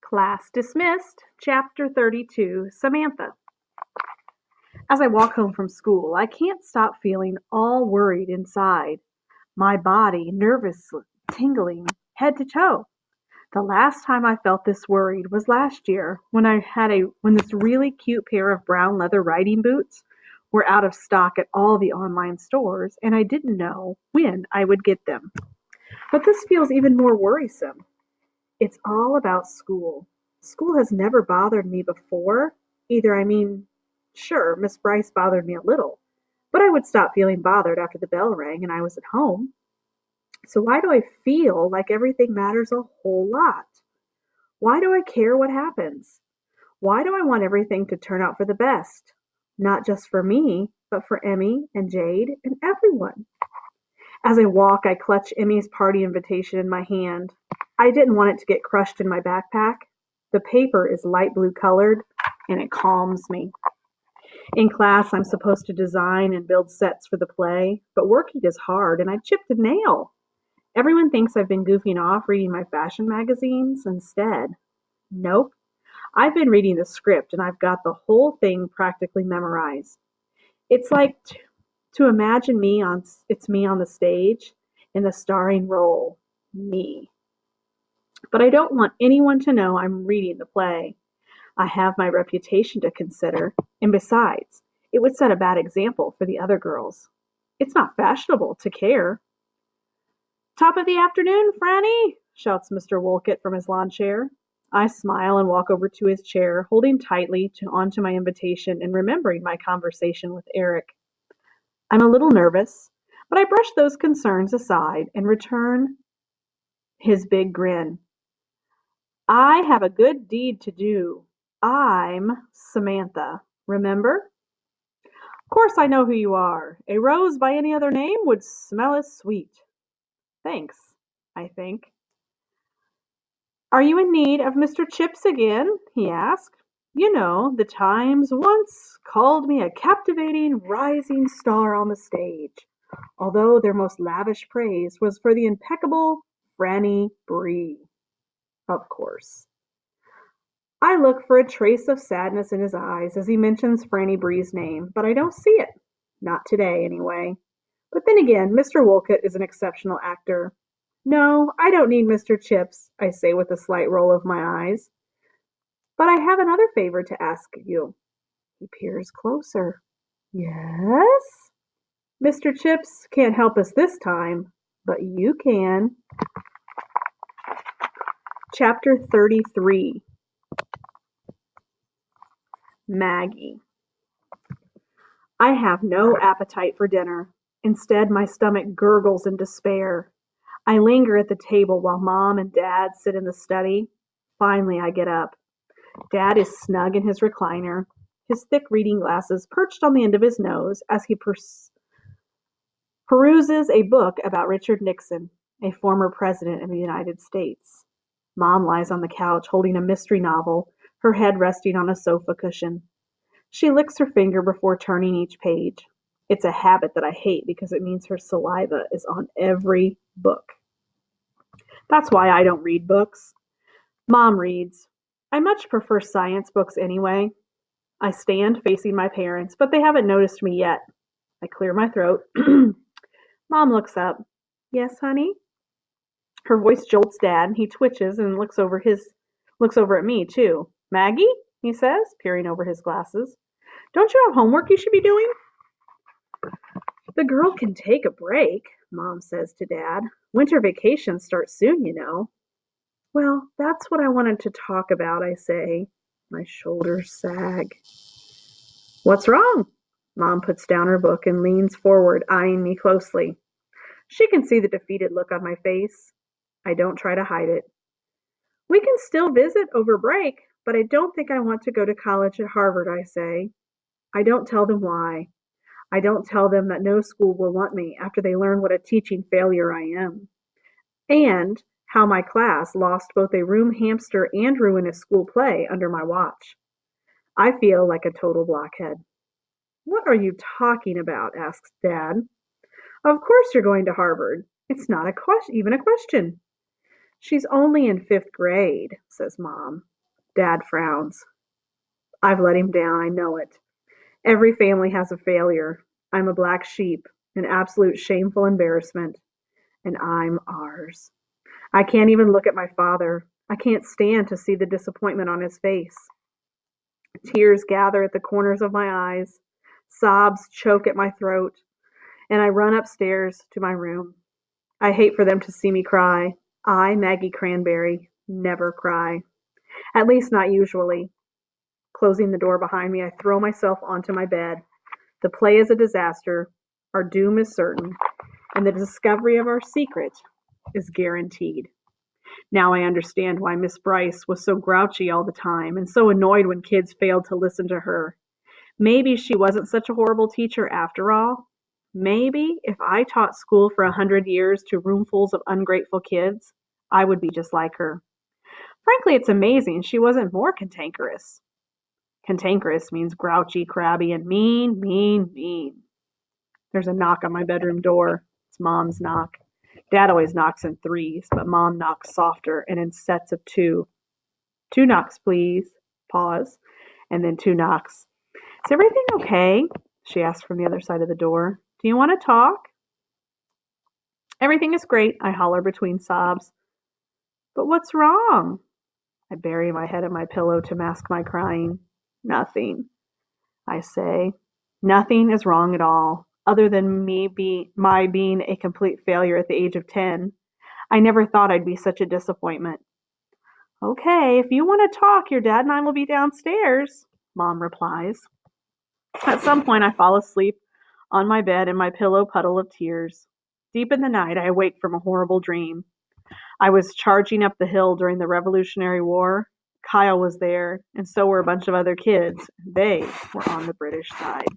Class dismissed. Chapter 32, Samantha. As I walk home from school, I can't stop feeling all worried inside, my body nervous, tingling head to toe. The last time I felt this worried was last year when this really cute pair of brown leather riding boots were out of stock at all the online stores and I didn't know when I would get them. But this feels even more worrisome. It's all about school. School has never bothered me before. Sure, Miss Bryce bothered me a little, but I would stop feeling bothered after the bell rang and I was at home. So why do I feel like everything matters a whole lot? Why do I care what happens? Why do I want everything to turn out for the best? Not just for me, but for Emmy and Jade and everyone. As I walk, I clutch Emmy's party invitation in my hand. I didn't want it to get crushed in my backpack. The paper is light blue colored, and it calms me. In class, I'm supposed to design and build sets for the play, but working is hard, and I chipped a nail. Everyone thinks I've been goofing off reading my fashion magazines instead. Nope. I've been reading the script, and I've got the whole thing practically memorized. It's like to imagine it's me on the stage in the starring role, me. But I don't want anyone to know I'm reading the play. I have my reputation to consider, and besides, it would set a bad example for the other girls. It's not fashionable to care. "Top of the afternoon, Franny!" shouts Mr. Wolcott from his lawn chair. I smile and walk over to his chair, holding tightly onto my invitation and remembering my conversation with Eric. I'm a little nervous, but I brush those concerns aside and return his big grin. "I have a good deed to do. I'm Samantha, remember? Of course I know who you are. A rose by any other name would smell as sweet." "Thanks," I think. "Are you in need of Mr. Chips again?" he asked. "You know, the Times once called me a captivating rising star on the stage, although their most lavish praise was for the impeccable Franny Bree." Of course. I look for a trace of sadness in his eyes as he mentions Franny Bree's name, but I don't see it. Not today, anyway. But then again, Mr. Wolcott is an exceptional actor. "No, I don't need Mr. Chips," I say with a slight roll of my eyes. "But I have another favor to ask you." He peers closer. "Yes?" "Mr. Chips can't help us this time, but you can." Chapter 33. Maggie. I have no appetite for dinner. Instead, my stomach gurgles in despair. I linger at the table while Mom and Dad sit in the study. Finally, I get up. Dad is snug in his recliner, his thick reading glasses perched on the end of his nose as he peruses a book about Richard Nixon, a former president of the United States. Mom lies on the couch holding a mystery novel, her head resting on a sofa cushion. She licks her finger before turning each page. It's a habit that I hate because it means her saliva is on every book. That's why I don't read books. Mom reads. I much prefer science books anyway. I stand facing my parents, but they haven't noticed me yet. I clear my throat. Mom looks up. "Yes, honey?" Her voice jolts Dad, and he twitches and looks over at me, too. "Maggie?" he says, peering over his glasses. "Don't you have homework you should be doing?" "The girl can take a break," Mom says to Dad. "Winter vacations start soon, you know." "Well, that's what I wanted to talk about," I say. My shoulders sag. "What's wrong?" Mom puts down her book and leans forward, eyeing me closely. She can see the defeated look on my face. I don't try to hide it. "We can still visit over break, but I don't think I want to go to college at Harvard," I say. I don't tell them why. I don't tell them that no school will want me after they learn what a teaching failure I am. And how my class lost both a room hamster and ruinous school play under my watch. I feel like a total blockhead. "What are you talking about?" asks Dad. "Of course you're going to Harvard. It's not even a question." "She's only in 5th grade," says Mom. Dad frowns. I've let him down, I know it. Every family has a failure. I'm a black sheep, an absolute shameful embarrassment, and I'm ours. I can't even look at my father. I can't stand to see the disappointment on his face. Tears gather at the corners of my eyes. Sobs choke at my throat, and I run upstairs to my room. I hate for them to see me cry. I, Maggie Cranberry, never cry. At least not usually. Closing the door behind me, I throw myself onto my bed. The play is a disaster. Our doom is certain, and the discovery of our secret is guaranteed. Now I understand why Miss Bryce was so grouchy all the time and so annoyed when kids failed to listen to her. Maybe she wasn't such a horrible teacher after all. Maybe if I taught school for 100 years to roomfuls of ungrateful kids, I would be just like her. Frankly, it's amazing she wasn't more cantankerous. Cantankerous means grouchy, crabby, and mean, mean, mean. There's a knock on my bedroom door. It's Mom's knock. Dad always knocks in threes, but Mom knocks softer and in sets of two. Two knocks, please. Pause. And then two knocks. Is everything okay? She asked from the other side of the door. Do you want to talk? Everything is great, I holler between sobs. But what's wrong? I bury my head in my pillow to mask my crying. Nothing, I say. Nothing is wrong at all, other than my being a complete failure at the age of 10. I never thought I'd be such a disappointment. Okay, if you want to talk, your dad and I will be downstairs, Mom replies. At some point, I fall asleep on my bed in my pillow puddle of tears. Deep in the night, I awake from a horrible dream. I was charging up the hill during the Revolutionary War. Kyle was there, and so were a bunch of other kids. They were on the British side.